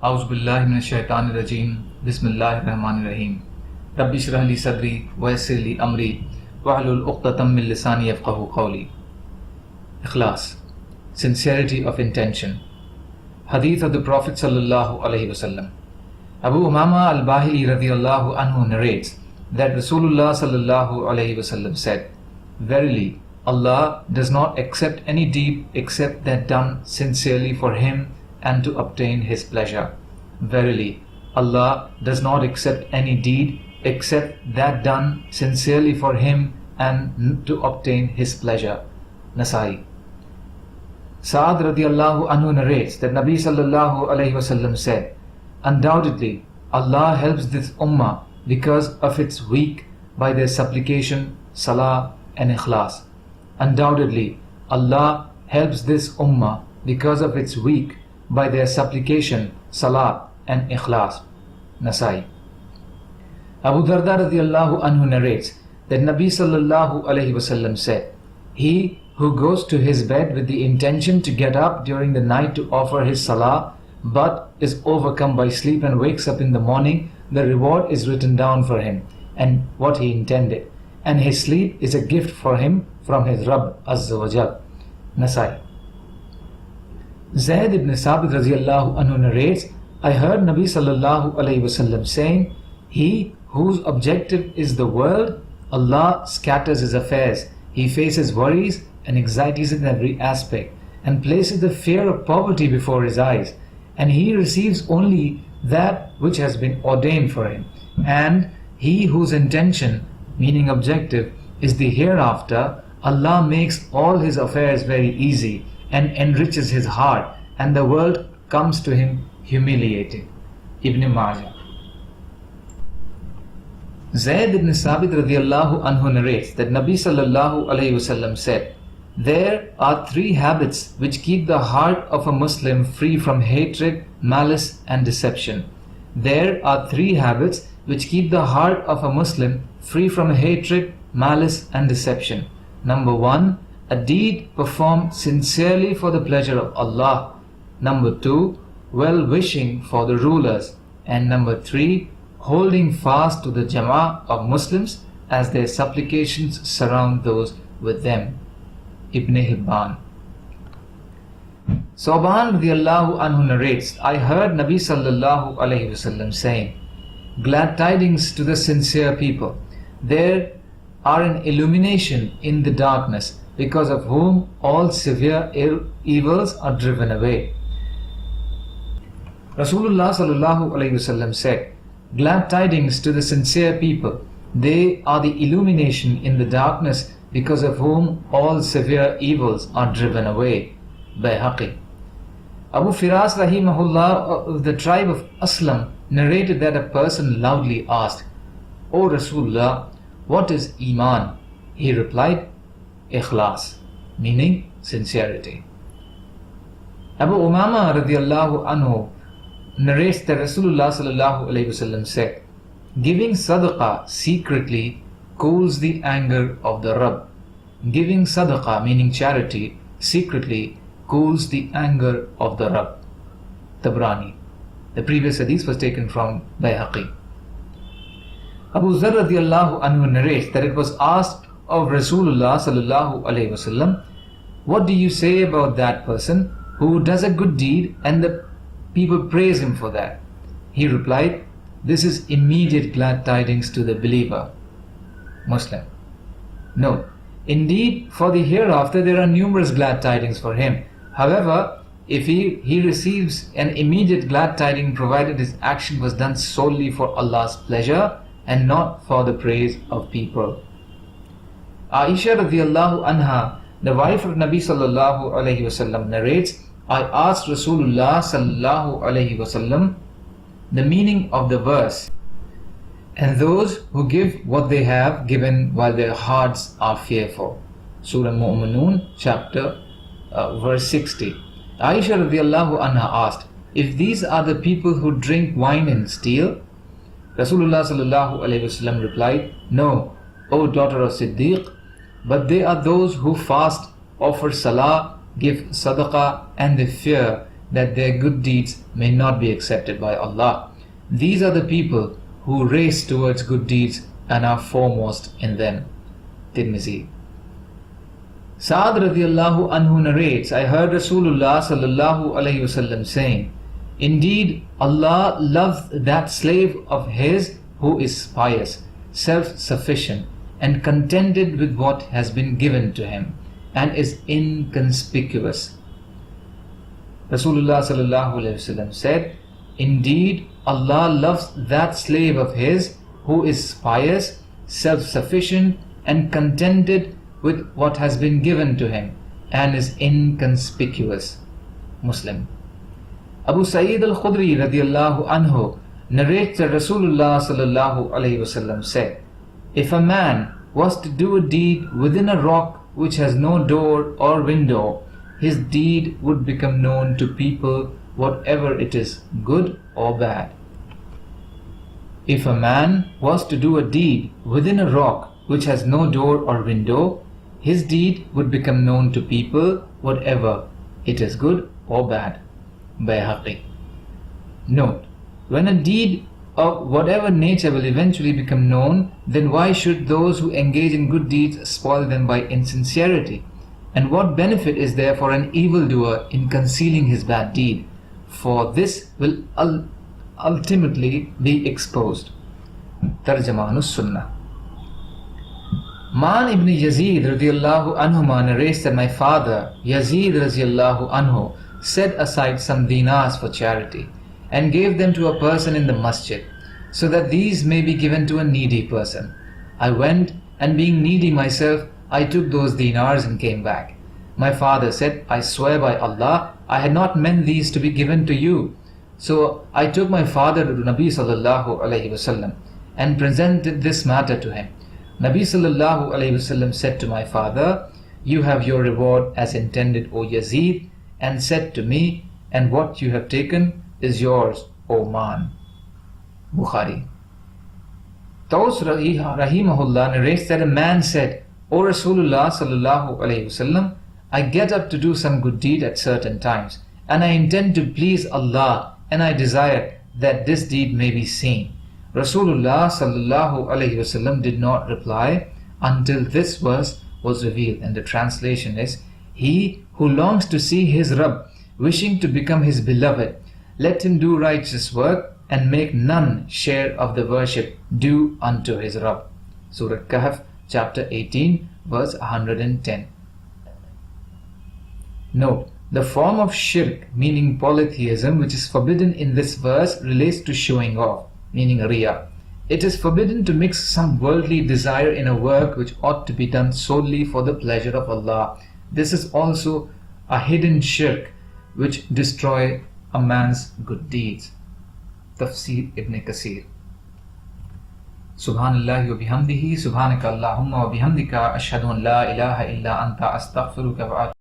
A'udhu billahi minash shaitanir rajeem. Bismillahir rahmanir rahim. Rabbi shrah li sadri wa yassir li amri wahlul 'uqdatam min lisani yafqahu qawli. Ikhlas, sincerity of intention. Hadith of the Prophet sallallahu alaihi wasallam. Abu Umama al-Bahili radiyallahu anhu narrates that Rasulullah sallallahu alaihi wasallam said, "Verily, Allah does not accept any deed except that done sincerely for Him and to obtain His pleasure. Verily, Allah does not accept any deed except that done sincerely for Him and to obtain His pleasure." Nasai. Sa'ad radiallahu anhu narrates that Nabi sallallahu alayhi wasallam said, "Undoubtedly, Allah helps this ummah because of its weak by their supplication, salah and ikhlas." Undoubtedly, Allah helps this ummah because of its weak by their supplication, salah and ikhlas. Nasai. Abu Darda radiallahu anhu narrates that Nabi sallallahu alayhi wasallam said, "He who goes to his bed with the intention to get up during the night to offer his salah, but is overcome by sleep and wakes up in the morning, the reward is written down for him and what he intended, and his sleep is a gift for him from his Rabb Azza wa Jal." Nasai. Zayd ibn Sabit radiallahu anhu narrates, "I heard Nabi sallallahu alayhi wasallam saying, he whose objective is the world, Allah scatters his affairs. He faces worries and anxieties in every aspect and places the fear of poverty before his eyes, and he receives only that which has been ordained for him. And he whose intention, meaning objective, is the hereafter, Allah makes all his affairs very easy and enriches his heart, and the world comes to him humiliated." Ibn Majah. Zayd ibn Sabit radiallahu anhu narrates that Nabi sallallahu alayhi wasallam said, "There are three habits which keep the heart of a Muslim free from hatred, malice and deception. There are three habits which keep the heart of a Muslim free from hatred, malice and deception. Number 1, a deed performed sincerely for the pleasure of Allah. Number 2, well-wishing for the rulers. And number 3, holding fast to the jama'ah of Muslims as their supplications surround those with them." Ibn Hibban. Sauban radiallahu anhu narrates, "I heard Nabi sallallahu alayhi wasallam saying, glad tidings to the sincere people. There are an illumination in the darkness, because of whom all severe evils are driven away." Rasulullah sallallahu alayhi wasallam said, "Glad tidings to the sincere people. They are the illumination in the darkness, because of whom all severe evils are driven away." Bayhaqi. Abu Firas rahimahullah of the tribe of Aslam narrated that a person loudly asked, "O Rasulullah, what is Iman?" He replied, "Ikhlas," meaning sincerity. Abu Umama radiallahu anhu narrates that Rasulullah sallallahu alayhi wasallam said, "Giving sadaqah secretly cools the anger of the Rabb." Giving sadaqah, meaning charity, secretly cools the anger of the Rabb. Tabrani. The previous hadith was taken from Bayhaqi. Abu Zar radiallahu anhu narrates that it was asked of Rasulullah sallallahu alayhi wasallam, "What do you say about that person who does a good deed and the people praise him for that?" He replied, "This is immediate glad tidings to the believer." Muslim. Note, indeed, for the hereafter there are numerous glad tidings for him. However, if he receives an immediate glad tiding provided his action was done solely for Allah's pleasure and not for the praise of people. Aisha radiallahu anha, the wife of Nabi sallallahu alayhi wasallam, narrates, "I asked Rasulullah sallallahu alayhi wasallam the meaning of the verse, and those who give what they have given while their hearts are fearful." Surah Mu'minun, chapter verse 60. Aisha radiallahu anha asked, "If these are the people who drink wine and steal?" Rasulullah sallallahu alayhi wasallam replied, "No, O daughter of Siddiq, but they are those who fast, offer salah, give sadaqah, and they fear that their good deeds may not be accepted by Allah. These are the people who race towards good deeds and are foremost in them. Tirmizi. Sa'ad radiallahu anhu narrates, I heard Rasulullah sallallahu alayhi wasallam saying, indeed, Allah loves that slave of His who is pious, self-sufficient, and contented with what has been given to him, and is inconspicuous. Rasulullah sallallahu alayhi wasallam said, indeed, Allah loves that slave of His who is pious, self-sufficient, and contented with what has been given to him, and is inconspicuous. Muslim. Abu Sa'id al-Khudri radiallahu anhu narrates that Rasulullah sallallahu alayhi wasallam said, if a man was to do a deed within a rock which has no door or window, his deed would become known to people, whatever it is, good or bad. If a man was to do a deed within a rock which has no door or window, his deed would become known to people, whatever it is, good or bad. Bayhaqi. Note, when a deed of whatever nature will eventually become known, then why should those who engage in good deeds spoil them by insincerity? And what benefit is there for an evildoer in concealing his bad deed? For this will ultimately be exposed. Tarjamanus Sunnah. Man ibn Yazid radiallahu anhuma narrates that my father, Yazid radiallahu anhu, set aside some dinars for charity and gave them to a person in the masjid, so that these may be given to a needy person. I went, and being needy myself, I took those dinars and came back. My father said, I swear by Allah, I had not meant these to be given to you. So I took my father to Nabi sallallahu alayhi wasallam and presented this matter to him. Nabi sallallahu alayhi wasallam said to my father, you have your reward as intended, O Yazid, and said to me, and what you have taken is yours, O man. Bukhari. Taus rahimahullah narrates that a man said, O Rasulullah sallallahu alayhi wasallam, I get up to do some good deed at certain times, and I intend to please Allah, and I desire that this deed may be seen. Rasulullah sallallahu alayhi wasallam did not reply until this verse was revealed, and the translation is, he who longs to see his Rabb, wishing to become his beloved, let him do righteous work and make none share of the worship due unto his Rabb. Surah Kahf, chapter 18, verse 110. Note, the form of shirk, meaning polytheism, which is forbidden in this verse, relates to showing off, meaning riya. It is forbidden to mix some worldly desire in a work which ought to be done solely for the pleasure of Allah. This is also a hidden shirk which destroy a man's good deeds. Tafsir Ibn Kasir. Subhanallah wa bihamdihi, subhanaka Allahumma wa bihamdika, ashhadu an la ilaha illa anta, astaghfiruka wa